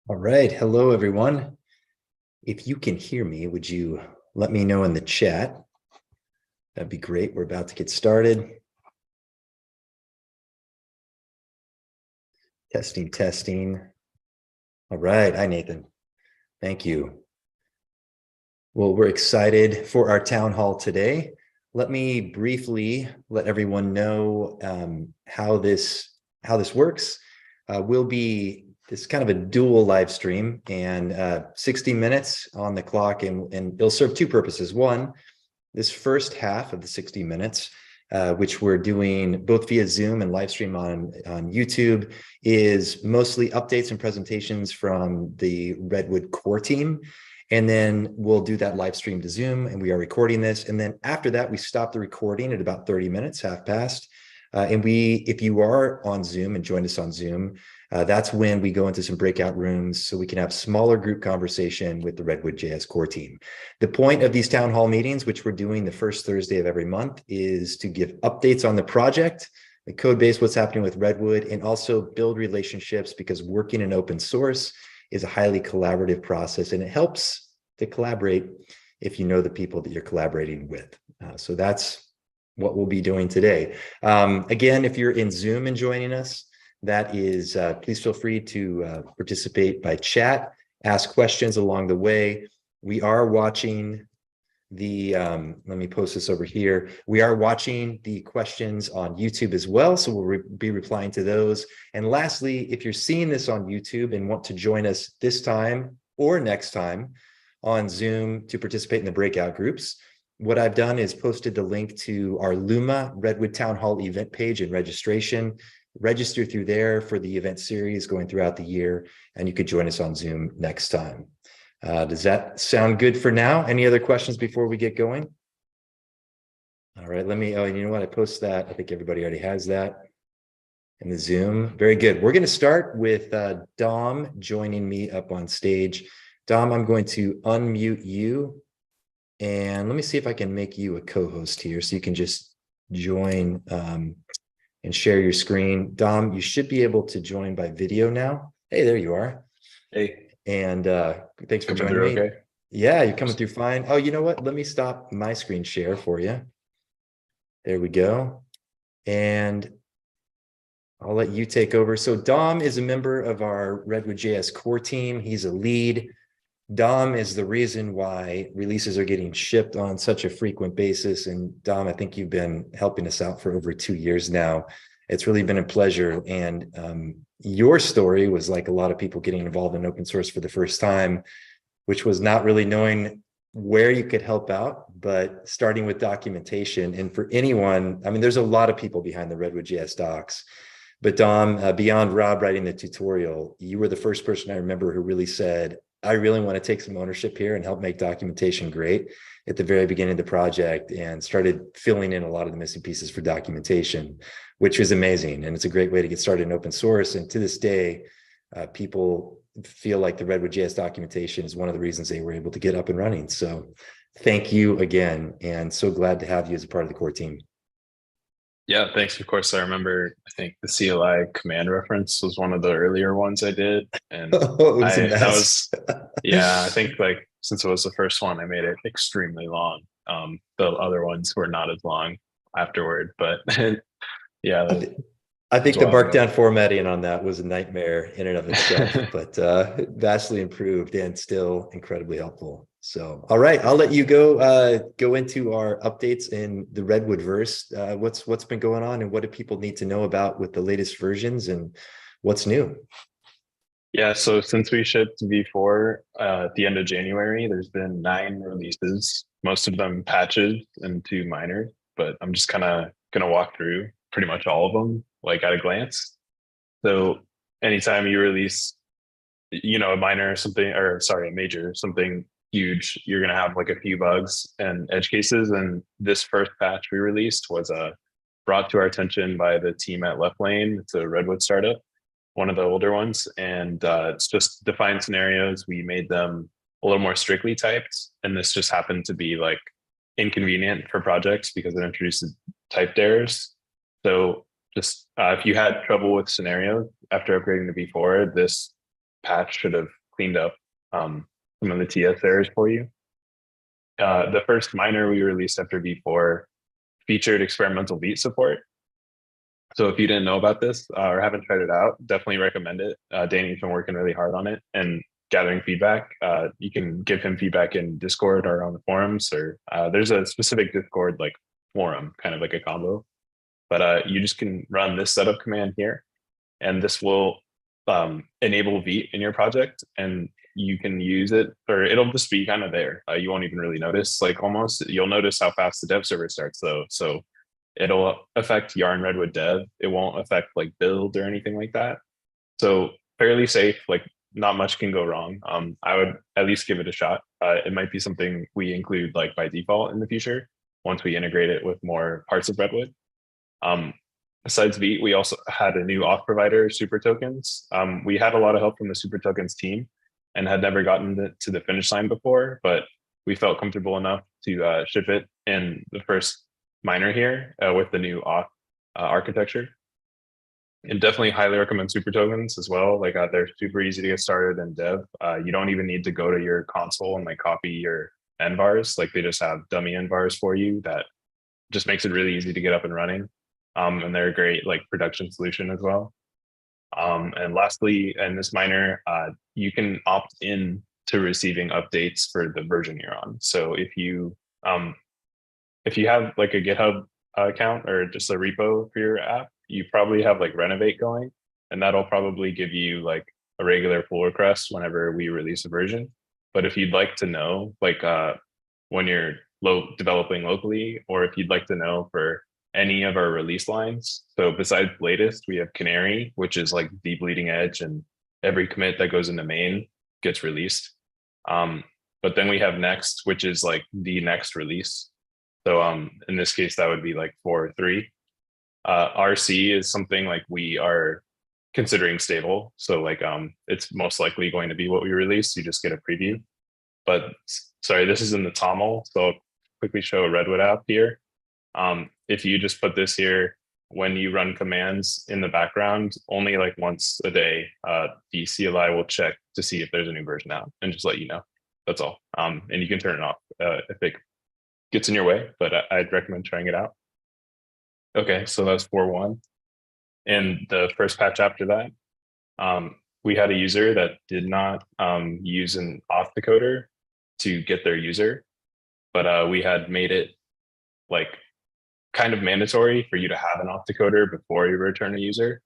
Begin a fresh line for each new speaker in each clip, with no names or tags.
All right. Hello, everyone. If you can hear me, would you let me know in the chat? That'd be great. We're about to get started. Testing, testing. All right. Hi, Nathan. Thank you. Well, we're excited for our town hall today. Let me briefly let everyone know how this works. We'll be this kind of a dual live stream and 60 minutes on the clock, and it'll serve two purposes. One, this first half of the 60 minutes, which we're doing both via Zoom and live stream on YouTube, is mostly updates and presentations from the Redwood core team. And then we'll do that live stream to Zoom, and we are recording this. And then after that, we stop the recording at about 30 minutes, half past. If you are on Zoom and join us on Zoom, that's when we go into some breakout rooms so we can have smaller group conversation with the Redwood JS core team. The point of these town hall meetings, which we're doing the first Thursday of every month, is to give updates on the project, the code base, what's happening with Redwood, and also build relationships, because working in open source is a highly collaborative process, and it helps to collaborate if you know the people that you're collaborating with. So that's what we'll be doing today. Again, if you're in Zoom and joining us, that is, please feel free to participate by chat, ask questions along the way. We are watching the, let me post this over here. We are watching the questions on YouTube as well, so we'll be replying to those. And lastly, if you're seeing this on YouTube and want to join us this time or next time on Zoom to participate in the breakout groups, what I've done is posted the link to our Luma Redwood Town Hall event page and registration. Register through there for the event series going throughout the year, and you could join us on Zoom next time. Does that sound good for now? Any other questions before we get going? All right, let me, oh, you know what? I post that. I think everybody already has that in the Zoom. Very good. We're going to start with Dom joining me up on stage. Dom, I'm going to unmute you. And let me see if I can make you a co-host here so you can just join and share your screen. Dom, you should be able to join by video now. Hey, there you are.
Hey.
And thanks for
Coming
joining me.
okay?
Yeah, you're coming through fine. Oh, you know what? Let me stop my screen share for you. There we go. And I'll let you take over. So Dom is a member of our Redwood JS core team. He's a lead. Dom is the reason why releases are getting shipped on such a frequent basis. And Dom, I think you've been helping us out for over 2 years now. It's really been a pleasure. And your story was like a lot of people getting involved in open source for the first time, which was not really knowing where you could help out, but starting with documentation. And for anyone, I mean, there's a lot of people behind the Redwood JS docs. But Dom, beyond Rob writing the tutorial, you were the first person I remember who really said, I really want to take some ownership here and help make documentation great at the very beginning of the project, and started filling in a lot of the missing pieces for documentation, which was amazing. And it's a great way to get started in open source. And to this day, people feel like the Redwood JS documentation is one of the reasons they were able to get up and running. So thank you again. And so glad to have you as a part of the core team.
Yeah, thanks. Of course, I remember, I think the CLI command reference was one of the earlier ones I did. And
Oh, it was a
that
mess.
was, yeah, I think like since it was the first one, I made it extremely long. The other ones were not as long afterward, but yeah,
I,
that
th I
was
think
a
the
while ago.
markdown formatting on that was a nightmare in and of itself, but vastly improved and still incredibly helpful. So, all right, I'll let you go into our updates in the Redwood verse. What's been going on, and what do people need to know about with the latest versions, and what's new?
Yeah, so since we shipped V4 at the end of January, there's been 9 releases, most of them patches and 2 minor, but I'm just kind of going to walk through pretty much all of them, like at a glance. So anytime you release, a minor or something, or sorry, a major, something huge, you're going to have like a few bugs and edge cases. And this first patch we released was brought to our attention by the team at Left Lane. It's a Redwood startup, one of the older ones, and it's just defined scenarios. We made them a little more strictly typed, and this just happened to be like inconvenient for projects because it introduces typed errors. So just if you had trouble with scenarios after upgrading to V4, this patch should have cleaned up some of the TS errors for you. The first minor we released after V4 featured experimental beat support. So if you didn't know about this or haven't tried it out, definitely recommend it. Danny's been working really hard on it and gathering feedback. You can give him feedback in Discord or on the forums, or there's a specific Discord like forum, kind of like a combo. But you just can run this setup command here, and this will enable Vite in your project, and you can use it, or it'll just be kind of there. You won't even really notice, like almost, you'll notice how fast the dev server starts though. So it'll affect Yarn Redwood dev. It won't affect like build or anything like that. So fairly safe, like not much can go wrong. I would at least give it a shot. It might be something we include like by default in the future once we integrate it with more parts of Redwood. Besides Vite, we also had a new auth provider, Super Tokens. We had a lot of help from the Super Tokens team and had never gotten to the finish line before, but we felt comfortable enough to ship it in the first minor here with the new auth architecture. And definitely highly recommend Super Tokens as well. Like they're super easy to get started in dev. You don't even need to go to your console and like copy your nvars. Like they just have dummy nvars for you that just makes it really easy to get up and running. And they're a great like production solution as well. And lastly, in this minor, you can opt in to receiving updates for the version you're on. So if you have like a GitHub account or just a repo for your app, you probably have like Renovate going, and that'll probably give you like a regular pull request whenever we release a version. But if you'd like to know, like when you're developing locally, or if you'd like to know for any of our release lines. So besides latest, we have Canary, which is like the bleeding edge, and every commit that goes into main gets released. But then we have next, which is like the next release. So in this case, that would be like 4.3. RC is something like we are considering stable. So like it's most likely going to be what we release. You just get a preview. But sorry, this is in the TOML. So I'll quickly show a Redwood app here. If you just put this here, when you run commands in the background, only like once a day, the CLI will check to see if there's a new version out and just let you know. That's all. And you can turn it off if it gets in your way, but I'd recommend trying it out. Okay, so that's 4.1. And the first patch after that, we had a user that did not use an auth decoder to get their user, but we had made it like kind of mandatory for you to have an auth decoder before you return a user.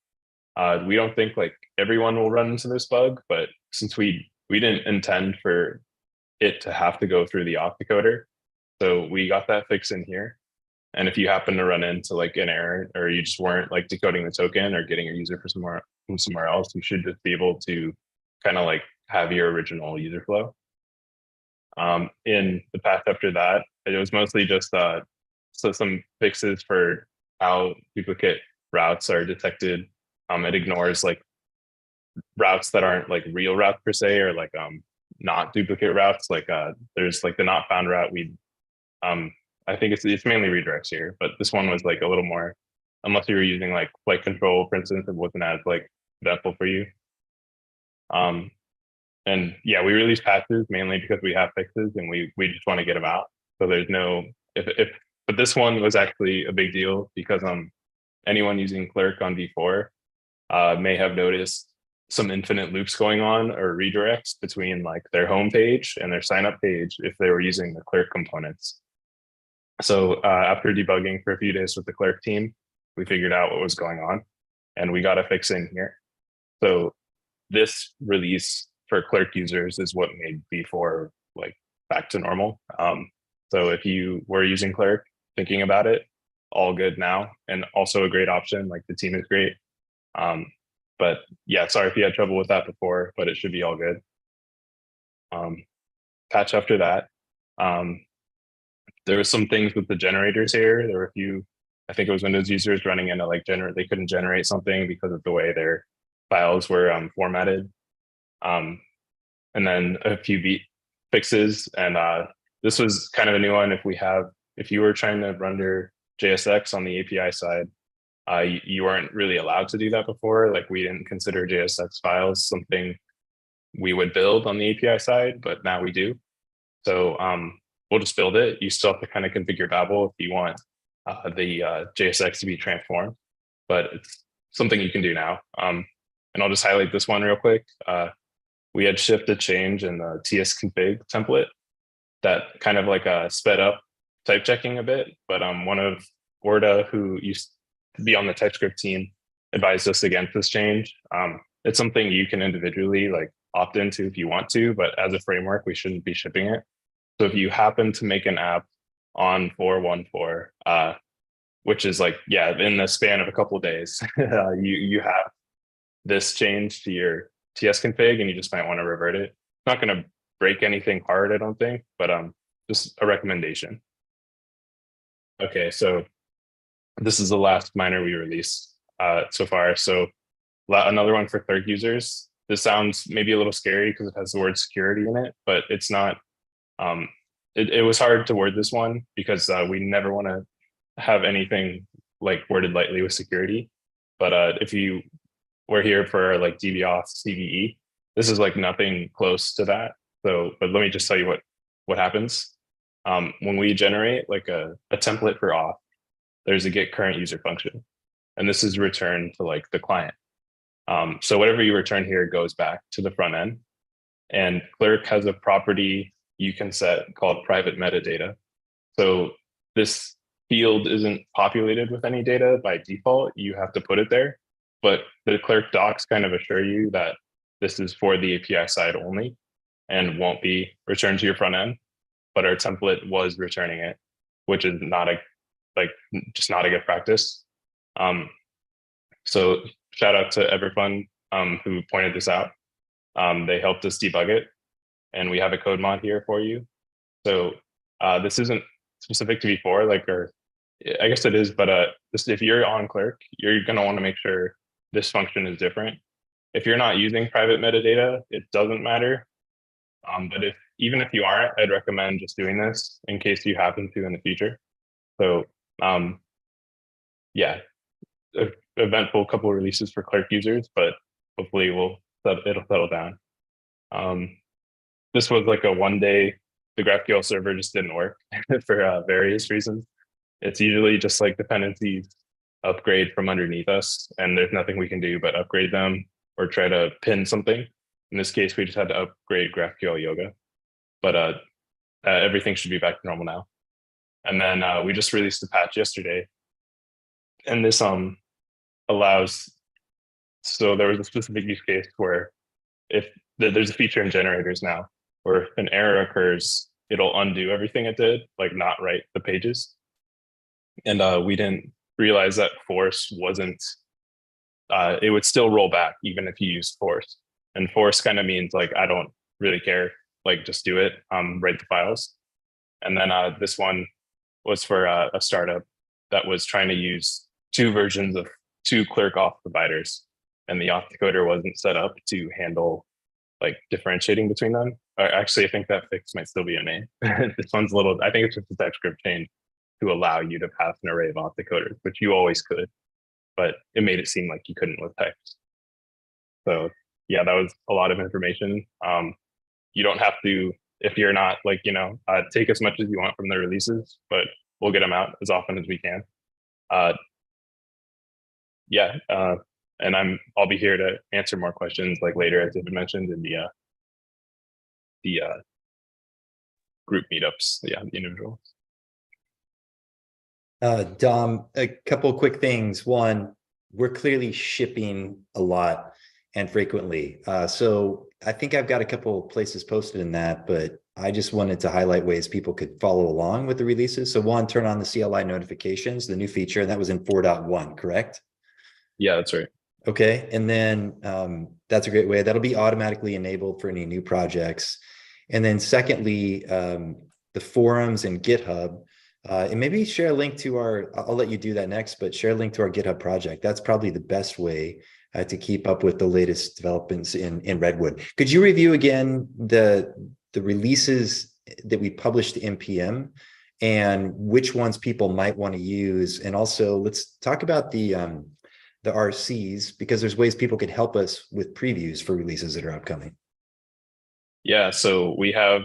We don't think like everyone will run into this bug, but since we didn't intend for it to have to go through the auth decoder, so we got that fix in here. And if you happen to run into like an error, or you just weren't like decoding the token or getting your user from somewhere else, you should just be able to kind of like have your original user flow. In the path after that, it was mostly just so some fixes for how duplicate routes are detected. It ignores like routes that aren't like real routes per se, or like not duplicate routes. Like there's like the not found route. I think it's mainly redirects here, but this one was like a little more, unless you were using like flight control, for instance, it wasn't as like eventful for you. And yeah, we release patches mainly because we have fixes and we just want to get them out. So there's no, but this one was actually a big deal because anyone using Clerk on V4 may have noticed some infinite loops going on or redirects between like their home page and their sign up page if they were using the Clerk components. So after debugging for a few days with the Clerk team, we figured out what was going on and we got a fix in here. So this release for Clerk users is what made V4 like back to normal. So if you were using Clerk, thinking about it, all good now, and also a great option. Like the team is great. But yeah, sorry if you had trouble with that before, but it should be all good. Patch after that. There were some things with the generators here. There were a few, I think it was Windows users running into like they couldn't generate something because of the way their files were formatted. And then a few beat fixes. And this was kind of a new one. If you were trying to render JSX on the API side, you weren't really allowed to do that before. Like we didn't consider JSX files something we would build on the API side, but now we do. So we'll just build it. You still have to kind of configure Babel if you want the JSX to be transformed, but it's something you can do now. And I'll just highlight this one real quick. We had shipped a change in the TS config template that kind of like sped up type checking a bit, but one of Orda, who used to be on the TypeScript team, advised us against this change. It's something you can individually like opt into if you want to, but as a framework, we shouldn't be shipping it. So if you happen to make an app on 4.1.4, which is like, yeah, in the span of a couple of days, you have this change to your TS config and you just might want to revert it. It's not going to break anything hard, I don't think, but just a recommendation. Okay, so this is the last minor we released so far. So another one for clerk users. This sounds maybe a little scary because it has the word security in it, but it's not. It was hard to word this one because we never want to have anything like worded lightly with security. But if you were here for like dbauth CVE, this is like nothing close to that. So, but let me just tell you what happens. When we generate like a template for auth, there's a get current user function, and this is returned to like the client. So whatever you return here goes back to the front end, and Clerk has a property you can set called private metadata. So this field isn't populated with any data by default. You have to put it there, but the Clerk docs kind of assure you that this is for the API side only and won't be returned to your front end. But our template was returning it, which is not just not a good practice. So shout out to Everfund who pointed this out. They helped us debug it, and we have a code mod here for you. So this isn't specific to V4, or I guess it is, but if you're on Clerk, you're going to want to make sure this function is different. If you're not using private metadata, it doesn't matter. But even if you aren't, I'd recommend just doing this in case you happen to in the future. So yeah, eventful couple of releases for Clerk users, but hopefully it'll settle down. This was like a 1 day, the GraphQL server just didn't work for various reasons. It's usually just like dependencies upgrade from underneath us, and there's nothing we can do but upgrade them or try to pin something. In this case, we just had to upgrade GraphQL Yoga, but everything should be back to normal now. And then we just released a patch yesterday, and this allows, so there was a specific use case where if there's a feature in generators now where if an error occurs, it'll undo everything it did, like not write the pages. And we didn't realize that force wasn't, it would still roll back even if you use force. And force kind of means like, I don't really care, like just do it, write the files. And then this one was for a startup that was trying to use two versions of two Clerk auth providers, and the auth decoder wasn't set up to handle like differentiating between them. Actually, I think that fix might still be a name. This one's a little, I think it's just a TypeScript change to allow you to pass an array of auth decoders, which you always could, but it made it seem like you couldn't with text. So yeah, that was a lot of information. You don't have to, if you're not like, take as much as you want from the releases, but we'll get them out as often as we can. And I'll be here to answer more questions like later, as David mentioned in the group meetups. Yeah, the individual.
Dom, a couple of quick things. One, we're clearly shipping a lot and frequently. So I think I've got a couple of places posted in that, but I just wanted to highlight ways people could follow along with the releases. So one, turn on the CLI notifications, the new feature, and that was in 4.1, correct?
Yeah, that's right.
Okay, and then that's a great way. That'll be automatically enabled for any new projects. And then secondly, the forums and GitHub, and maybe share a link to I'll let you do that next, but share a link to our GitHub project. That's probably the best way to keep up with the latest developments in Redwood. Could you review again the releases that we published to NPM and which ones people might want to use? And also let's talk about the RCs, because there's ways people could help us with previews for releases that are upcoming.
Yeah, so we have,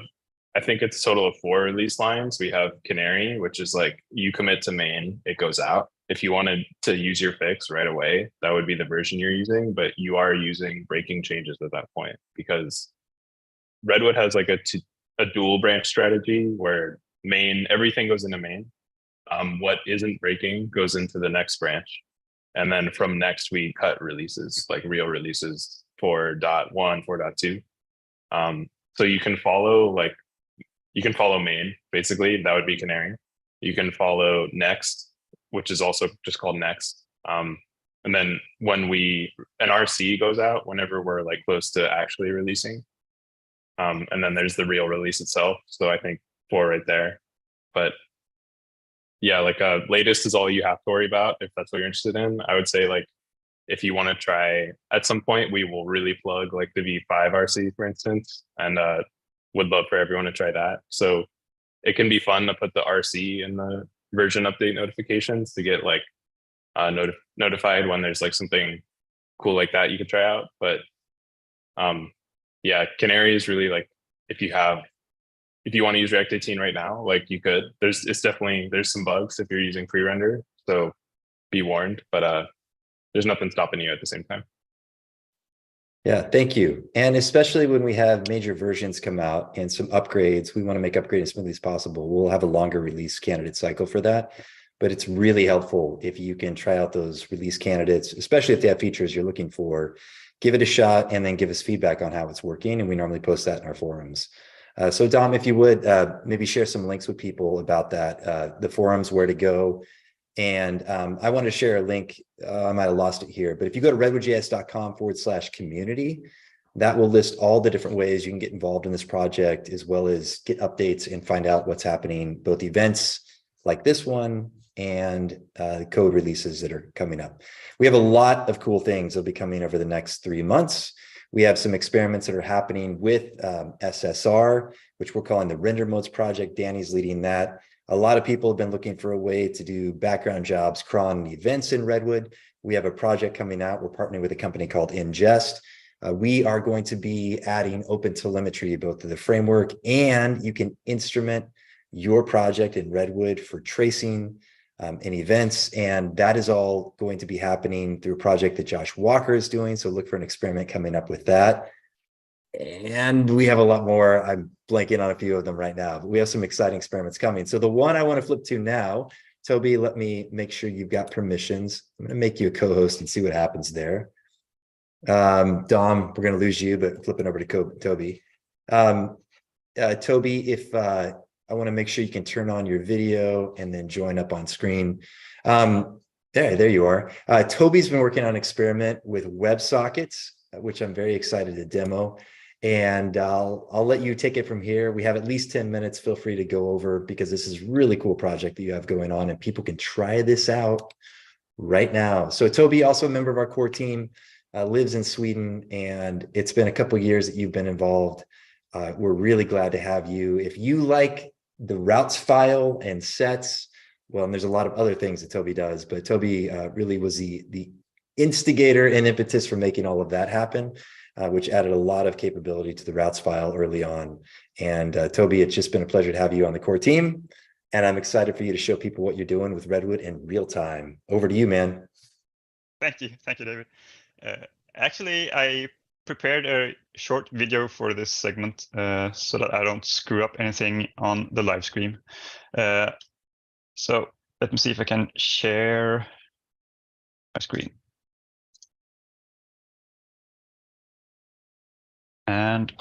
I think it's a total of 4 release lines. We have Canary, which is like you commit to main, it goes out. If you wanted to use your fix right away, that would be the version you're using, but you are using breaking changes at that point because Redwood has like a dual branch strategy where main, everything goes into main. What isn't breaking goes into the next branch. And then from next, we cut releases, like real releases 4.1, 4.2. So you can follow main, basically, that would be Canary. You can follow next, which is also just called next. And then when an RC goes out, whenever we're like close to actually releasing. And then there's the real release itself. So I think 4 right there. But yeah, like latest is all you have to worry about if that's what you're interested in. I would say like if you want to try at some point, we will really plug like the V5 RC, for instance, and would love for everyone to try that. So it can be fun to put the RC in the version update notifications to get like notified when there's like something cool like that you could try out. But yeah, Canary is really like if you want to use React 18 right now, like you could. There's some bugs if you're using pre-render, so be warned. But there's nothing stopping you at the same time.
Yeah, thank you. And especially when we have major versions come out and some upgrades, we want to make upgrade as smoothly as possible. We'll have a longer release candidate cycle for that. But it's really helpful if you can try out those release candidates, especially if they have features you're looking for. Give it a shot and then give us feedback on how it's working. And we normally post that in our forums. So Dom, if you would maybe share some links with people about that, the forums, where to go. And I want to share a link. I might have lost it here, but if you go to redwoodjs.com/community, that will list all the different ways you can get involved in this project, as well as get updates and find out what's happening, both events like this one and code releases that are coming up. We have a lot of cool things that'll be coming over the next 3 months. We have some experiments that are happening with SSR, which we're calling the Render Modes Project. Danny's leading that. A lot of people have been looking for a way to do background jobs, cron events in Redwood. We have a project coming out. We're partnering with a company called Ingest. We are going to be adding open telemetry both to the framework, and you can instrument your project in Redwood for tracing and events. And that is all going to be happening through a project that Josh Walker is doing. So look for an experiment coming up with that. And we have a lot more. I'm blanking on a few of them right now, but we have some exciting experiments coming. So the one I want to flip to now, Tobbe, let me make sure you've got permissions. I'm going to make you a co-host and see what happens there. Dom, we're going to lose you, but flipping over to Tobbe. Tobbe, if I want to make sure you can turn on your video and then join up on screen. There you are. Tobbe's been working on an experiment with WebSockets, which I'm very excited to demo. And I'll let you take it from here. We have at least 10 minutes. Feel free to go over, because this is a really cool project that you have going on and people can try this out right now. So Tobbe, also a member of our core team, lives in Sweden, and it's been a couple of years that you've been involved. We're really glad to have you. If you like the routes file and sets, well, and there's a lot of other things that Tobbe does, but Tobbe really was the instigator and impetus for making all of that happen, which added a lot of capability to the routes file early on. And Tobbe, it's just been a pleasure to have you on the core team. And I'm excited for you to show people what you're doing with Redwood in real time. Over to you, man.
Thank you, David. Actually, I prepared a short video for this segment so that I don't screw up anything on the live stream. So let me see if I can share my screen. And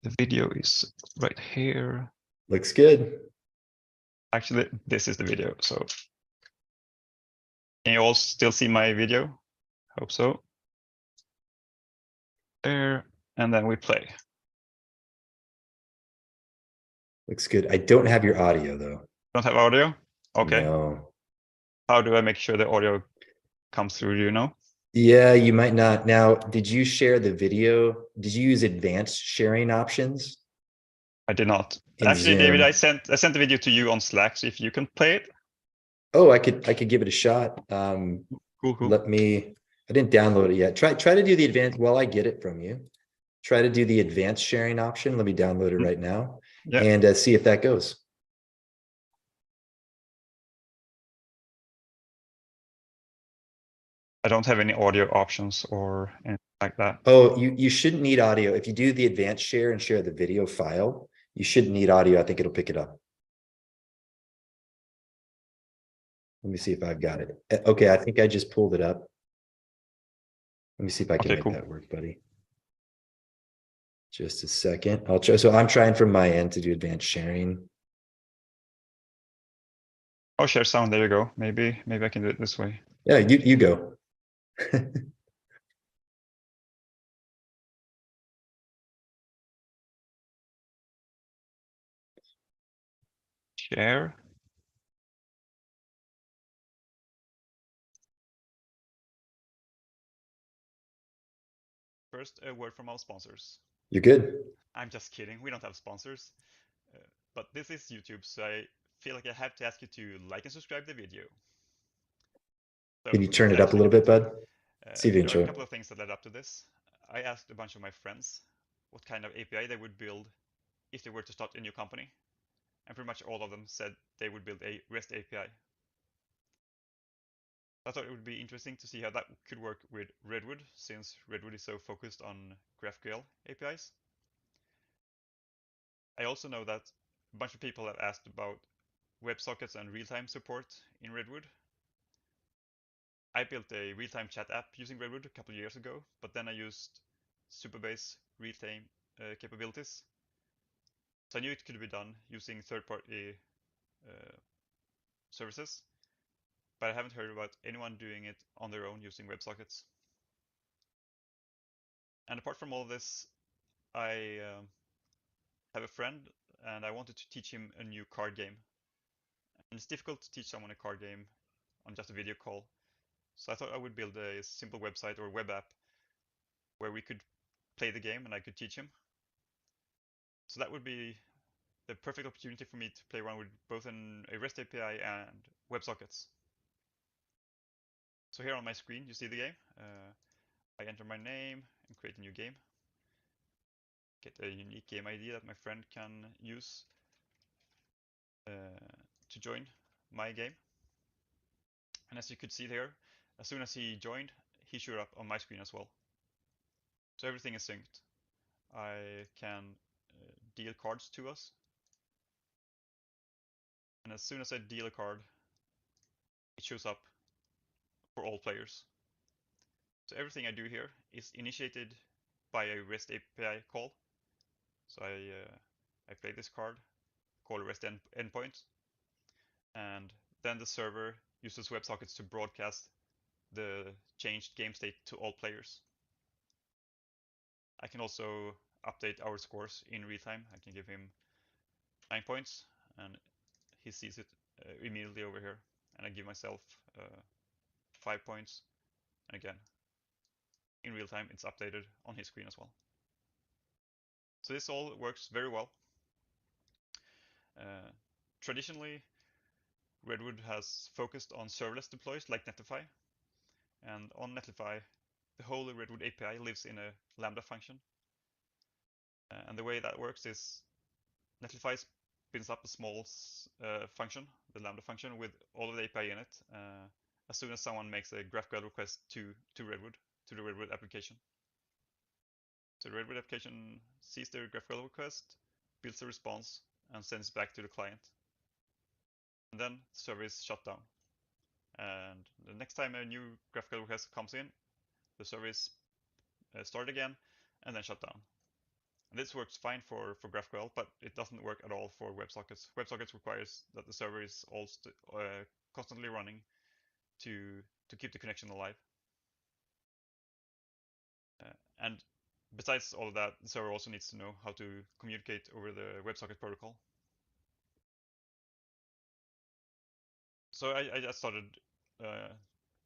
the video is right here.
Looks good.
Actually, this is the video. So can you all still see my video? Hope so. There, and then we play.
Looks good. I don't have your audio though.
Don't have audio? Okay.
No.
How do I make sure the audio comes through, do you know?
Yeah, you might not. Now, did you share the video? Did you use advanced sharing options?
I did not.
In
Actually,
Zoom?
David, I sent the video to you on Slack, so if you can play it.
Oh, I could give it a shot.
Cool.
I didn't download it yet. Try to do the advanced while I get it from you. try to do the advanced sharing option. Let me download it right now
Yeah.
and see if that goes.
I don't have any audio options or anything like that.
Oh, you shouldn't need audio. If you do the advanced share and share the video file, you shouldn't need audio. I think it'll pick it up. Let me see if I've got it. Okay, I think I just pulled it up. Let me see if I can
Okay,
make
cool.
that work, buddy. Just a second. I'll try. So I'm trying from my end to do advanced sharing.
Oh, share sound. There you go. Maybe I can do it this way.
Yeah, you go.
Share. First, a word from our sponsors.
You're good.
I'm just kidding. We don't have sponsors. But this is YouTube, so I feel like I have to ask you to like and subscribe the video. So
Can you turn
it's
it up a
actually
little bit, bud? See if you can
there are
show
a
it.
couple of things that led up to this. I asked a bunch of my friends what kind of API they would build if they were to start a new company. And pretty much all of them said they would build a REST API. I thought it would be interesting to see how that could work with Redwood, since Redwood is so focused on GraphQL APIs. I also know that a bunch of people have asked about WebSockets and real-time support in Redwood. I built a real-time chat app using Redwood a couple of years ago, but then I used Superbase real-time capabilities. So I knew it could be done using third-party services, but I haven't heard about anyone doing it on their own using WebSockets. And apart from all this, I have a friend and I wanted to teach him a new card game. And it's difficult to teach someone a card game on just a video call. So I thought I would build a simple website or web app where we could play the game and I could teach him. So that would be the perfect opportunity for me to play around with both a REST API and WebSockets. So here on my screen, you see the game. I enter my name and create a new game. Get a unique game ID that my friend can use to join my game. And as you could see there, as soon as he joined, he showed up on my screen as well. So everything is synced. I can deal cards to us. And as soon as I deal a card, it shows up for all players. So everything I do here is initiated by a REST API call. So I play this card, call a REST endpoint, and then the server uses WebSockets to broadcast the changed game state to all players. I can also update our scores in real time. I can give him 9 points and he sees it immediately over here. And I give myself 5 points. And again, in real time, it's updated on his screen as well. So this all works very well. Traditionally, Redwood has focused on serverless deploys like Netlify. And on Netlify, the whole Redwood API lives in a Lambda function. And the way that works is Netlify spins up a small function, the Lambda function, with all of the API in it as soon as someone makes a GraphQL request to Redwood, to the Redwood application. So the Redwood application sees the GraphQL request, builds a response, and sends it back to the client. And then the server is shut down. And the next time a new GraphQL request comes in, the server is started again and then shut down. And this works fine for GraphQL, but it doesn't work at all for WebSockets. WebSockets requires that the server is also constantly running to keep the connection alive. And besides all of that, the server also needs to know how to communicate over the WebSocket protocol. So I just started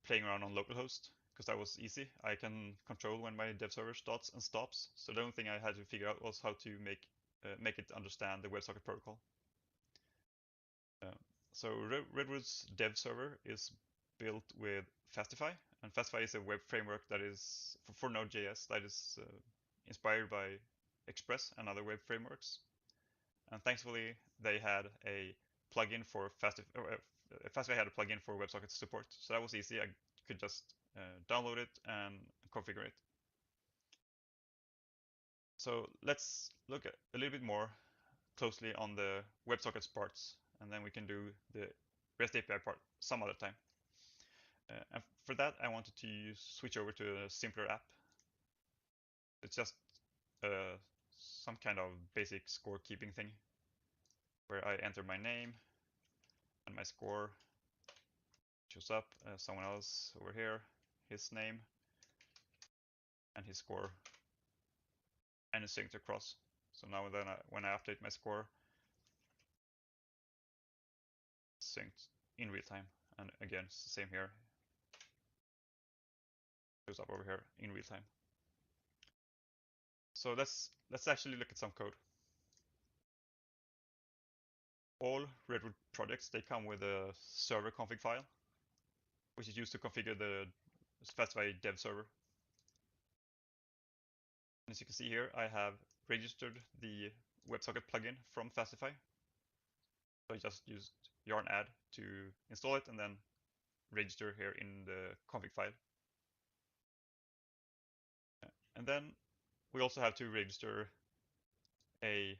playing around on localhost because that was easy. I can control when my dev server starts and stops. So the only thing I had to figure out was how to make it understand the WebSocket protocol. So Redwood's dev server is built with Fastify, and Fastify is a web framework that is for Node.js that is inspired by Express and other web frameworks. And thankfully, they had a plugin for Fastify had a plugin for WebSockets support, so that was easy. I could just download it and configure it. So let's look at a little bit more closely on the WebSockets parts, and then we can do the REST API part some other time. And for that, I wanted to switch over to a simpler app. It's just some kind of basic scorekeeping thing where I enter my name and my score shows up. Someone else over here, his name and his score, and it's synced across. So now then when I update my score, it's synced in real time. And again, it's the same here. Shows up over here in real time. So let's actually look at some code. All Redwood projects, they come with a server config file, which is used to configure the Fastify dev server. As you can see here, I have registered the WebSocket plugin from Fastify. So I just used yarn add to install it and then register here in the config file. And then we also have to register a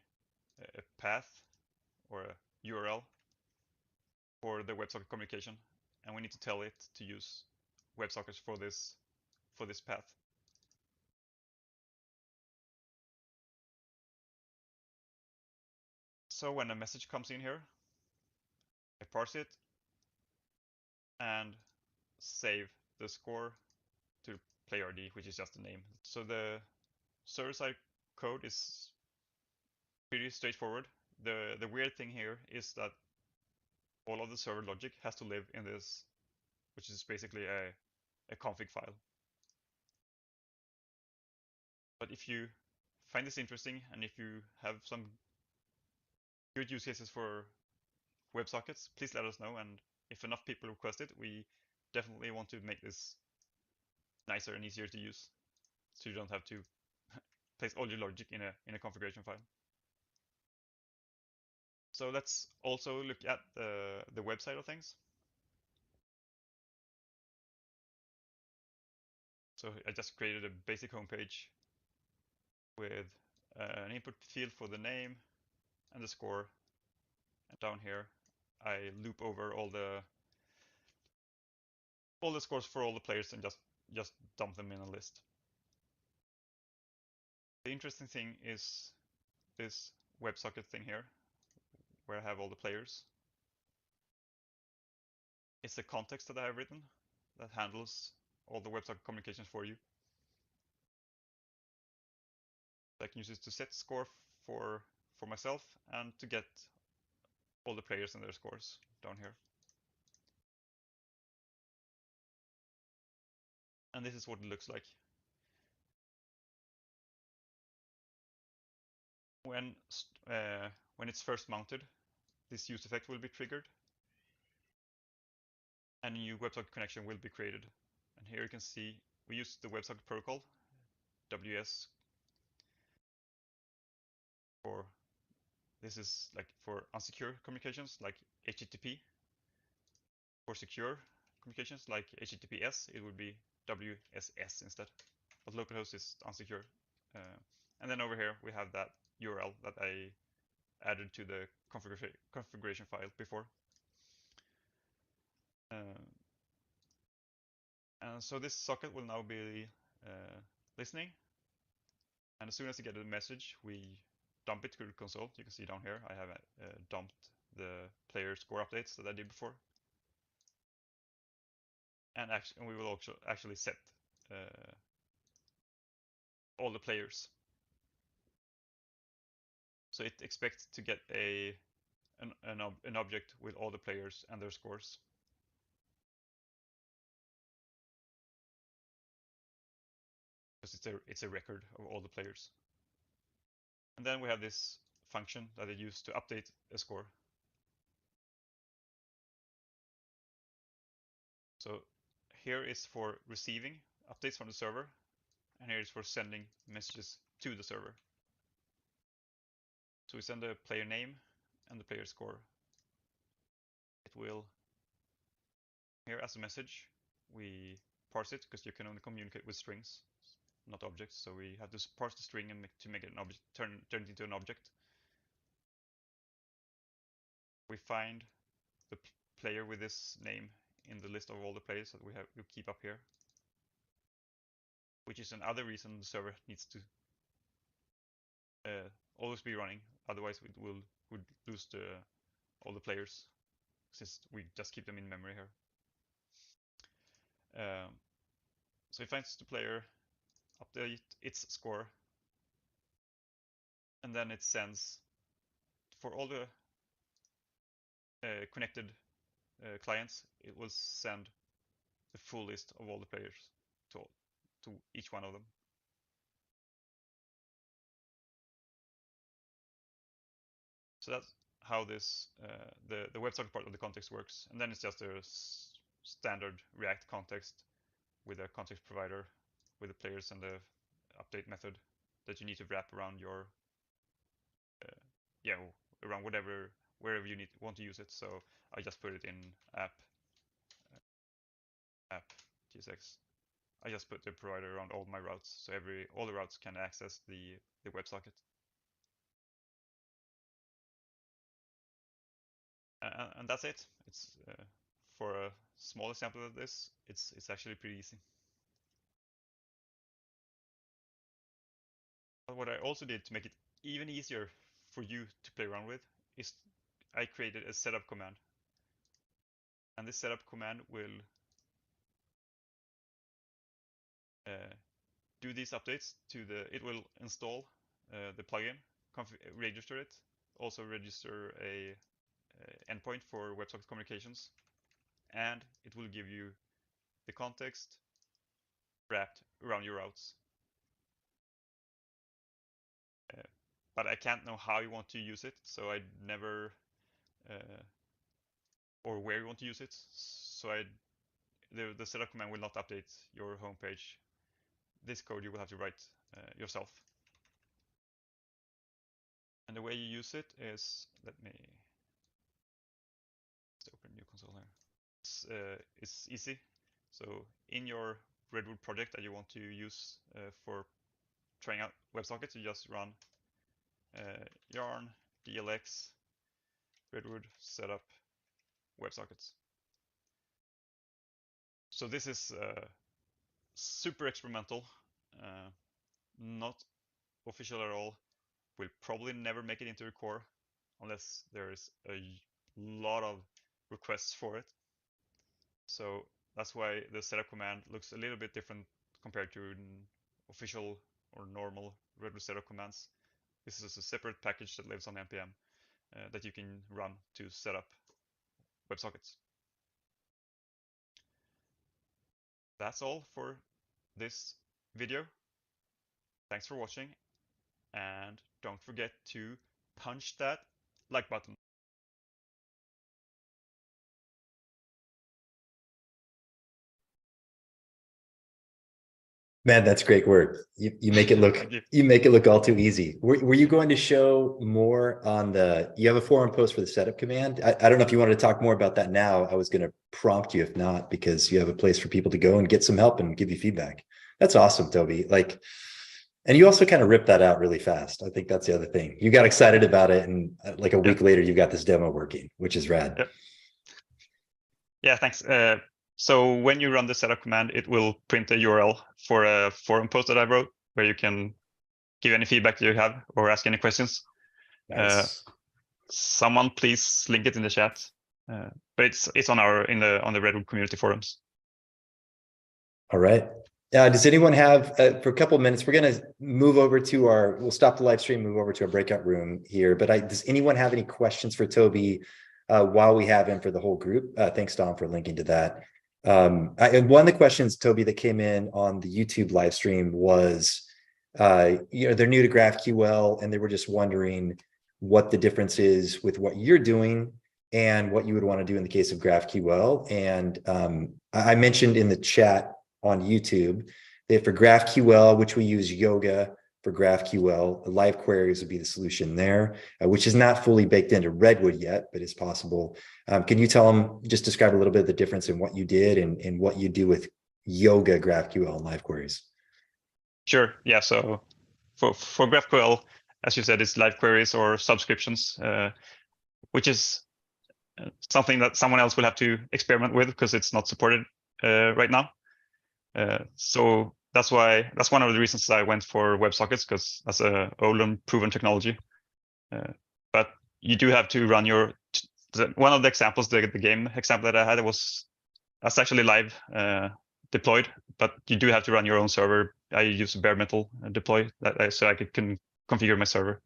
path or a URL for the WebSocket communication, and we need to tell it to use WebSockets for this path. So when a message comes in here, I parse it and save the score to player ID, which is just the name. So the server-side code is pretty straightforward. The weird thing here is that all of the server logic has to live in this, which is basically a config file. But if you find this interesting and if you have some good use cases for WebSockets, please let us know. And if enough people request it, we definitely want to make this nicer and easier to use, so you don't have to place all your logic in a configuration file. So let's also look at the website of things. So I just created a basic homepage with an input field for the name and the score. And down here, I loop over all the scores for all the players and just dump them in a list. The interesting thing is this WebSocket thing here, where I have all the players. It's the context that I have written that handles all the WebSocket communications for you. I can use this to set score for myself and to get all the players and their scores down here. And this is what it looks like. When it's first mounted, this use effect will be triggered and a new WebSocket connection will be created. And here you can see we use the WebSocket protocol, WS, for this is like for unsecure communications like HTTP. For secure communications like HTTPS, it would be WSS instead. But localhost is unsecure. And then over here we have that URL that I added to the configuration file before. And so this socket will now be listening. And as soon as you get a message, we dump it to the console. You can see down here, I have dumped the player score updates that I did before. And we will also actually set all the players. So it expects to get an object with all the players and their scores. Because it's a record of all the players. And then we have this function that I use to update a score. So here is for receiving updates from the server, and here is for sending messages to the server. So we send the player name and the player score. It will, here as a message, we parse it because you can only communicate with strings, not objects. So we have to parse the string and to make it an object, turn it into an object. We find the player with this name in the list of all the players that we keep up here, which is another reason the server needs to always be running. Otherwise, would lose all the players, since we just keep them in memory here. So it finds the player, update its score, and then it sends for all the connected clients. It will send the full list of all the players to each one of them. So that's how this the WebSocket part of the context works, and then it's just a standard React context with a context provider with the players and the update method that you need to wrap around your around wherever you want to use it. So I just put it in app tsx. I just put the provider around all my routes, so all the routes can access the WebSocket. And that's it. It's for a small example of this, it's actually pretty easy. But what I also did to make it even easier for you to play around with is I created a setup command. And this setup command will do these updates to it will install the plugin, register it, also register a endpoint for WebSocket communications, and it will give you the context wrapped around your routes. But I can't know how you want to use it, so I never, or where you want to use it. So the setup command will not update your home page. This code you will have to write yourself. And the way you use it is, let me just open a new console here. It's easy. So in your Redwood project that you want to use for trying out WebSockets, you just run yarn dlx Redwood setup WebSockets. So this is super experimental, not official at all. Will probably never make it into the core unless there is a lot of requests for it. So that's why the setup command looks a little bit different compared to official or normal Redwood setup commands. This is a separate package that lives on npm that you can run to set up WebSockets. That's all for this video. Thanks for watching, and don't forget to punch that like button.
Man, that's great work. You make it look you make it look all too easy. Were you going to show more on you have a forum post for the setup command? I don't know if you wanted to talk more about that now. I was going to prompt you if not, because you have a place for people to go and get some help and give you feedback. That's awesome, Tobbe. And you also kind of ripped that out really fast. I think that's the other thing. You got excited about it, and like a week later, you got this demo working, which is rad.
Yep. Yeah, thanks. So when you run the setup command, it will print a URL for a forum post that I wrote, where you can give any feedback you have or ask any questions.
Nice.
Someone please link it in the chat. But it's on the Redwood community forums.
All right. Does anyone have, for a couple of minutes, we're going to move over to we'll stop the live stream, move over to our breakout room here. But does anyone have any questions for Tobbe while we have him for the whole group? Thanks, Dom, for linking to that. And one of the questions, Tobbe, that came in on the YouTube live stream was, they're new to GraphQL, and they were just wondering what the difference is with what you're doing and what you would want to do in the case of GraphQL. And I mentioned in the chat on YouTube that for GraphQL, which we use Yoga for GraphQL. Live queries would be the solution there, which is not fully baked into Redwood yet, but is possible. Can you tell them, just describe a little bit of the difference in what you did and what you do with Yoga GraphQL and live queries?
Sure. Yeah. So for GraphQL, as you said, it's live queries or subscriptions, which is something that someone else will have to experiment with because it's not supported right now. So that's one of the reasons I went for WebSockets, because that's a old and proven technology. But you do have to run your one of the examples, the game example that I had, that's actually live deployed, but you do have to run your own server. I use bare metal deploy so I can configure my server.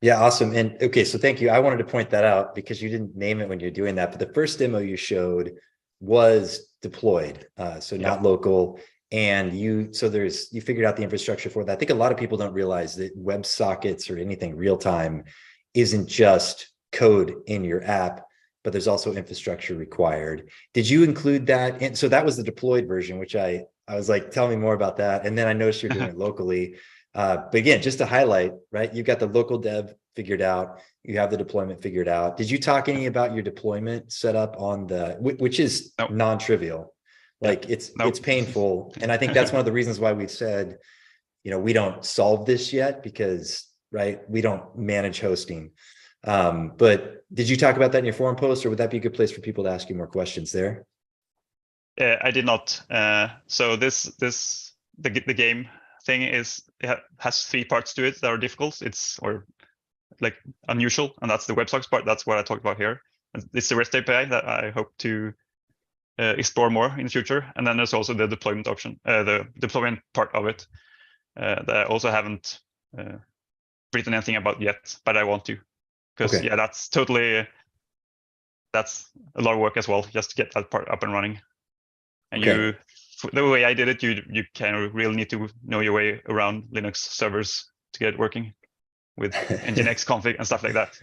Yeah, awesome. And okay, so thank you. I wanted to point that out because you didn't name it when you're doing that, but the first demo you showed was deployed, so not local. And you figured out the infrastructure for that. I think a lot of people don't realize that WebSockets or anything real time isn't just code in your app, but there's also infrastructure required. Did you include that? And so that was the deployed version, which I was like, tell me more about that. And then I noticed you're doing it locally. But again, just to highlight, right? You've got the local dev figured out. You have the deployment figured out. Did you talk any about your deployment setup on which is non-trivial? Like it's painful. And I think that's one of the reasons why we've said, we don't solve this yet because, right, we don't manage hosting. But did you talk about that in your forum post, or would that be a good place for people to ask you more questions there?
I did not. So the game thing has 3 parts to it that are difficult. It's like unusual, and that's the WebSockets part. That's what I talked about here. It's the REST API that I hope to explore more in the future. And then there's also the deployment option, the deployment part of it that I also haven't written anything about yet, but I want to, because that's a lot of work as well, just to get that part up and running. And the way I did it, you kind of really need to know your way around Linux servers to get it working with Nginx config and stuff like that.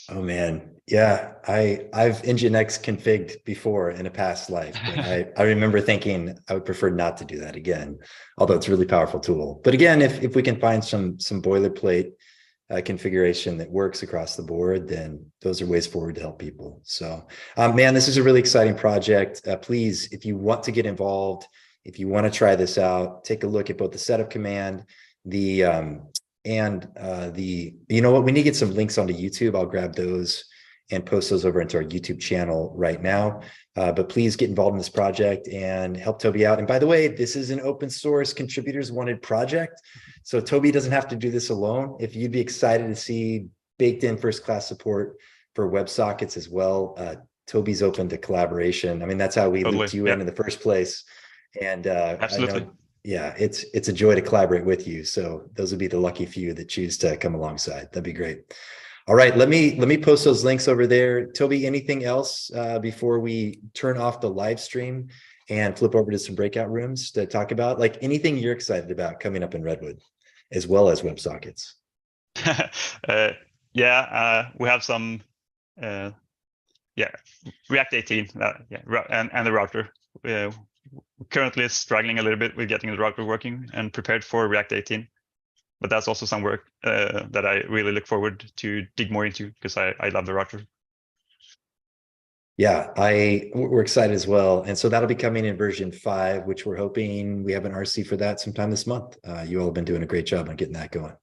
Oh man, yeah, I've Nginx configured before in a past life, but I remember thinking I would prefer not to do that again, although it's a really powerful tool. But again, if we can find some boilerplate configuration that works across the board, then those are ways forward to help people. So, man, this is a really exciting project. Please, if you want to get involved, if you want to try this out, take a look at both the setup command, you know what, we need to get some links onto YouTube. I'll grab those and post those over into our YouTube channel right now. But please get involved in this project and help Tobbe out. And by the way, this is an open source contributors wanted project. So Tobbe doesn't have to do this alone. If you'd be excited to see baked in first class support for WebSockets as well, Tobbe's open to collaboration. I mean, that's how we looped you in the first place. And
absolutely.
I know, yeah, it's a joy to collaborate with you. So those would be the lucky few that choose to come alongside. That'd be great. All right, let me post those links over there. Tobbe, anything else before we turn off the live stream and flip over to some breakout rooms to talk about? Like anything you're excited about coming up in Redwood, as well as WebSockets?
We have some React 18 and the router. We're currently struggling a little bit with getting the router working and prepared for React 18. But that's also some work that I really look forward to dig more into, because I love the router.
Yeah, we're excited as well. And so that'll be coming in version 5, which we're hoping we have an RC for that sometime this month. You all have been doing a great job on getting that going.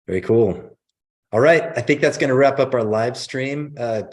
Very cool. All right, I think that's going to wrap up our live stream. Please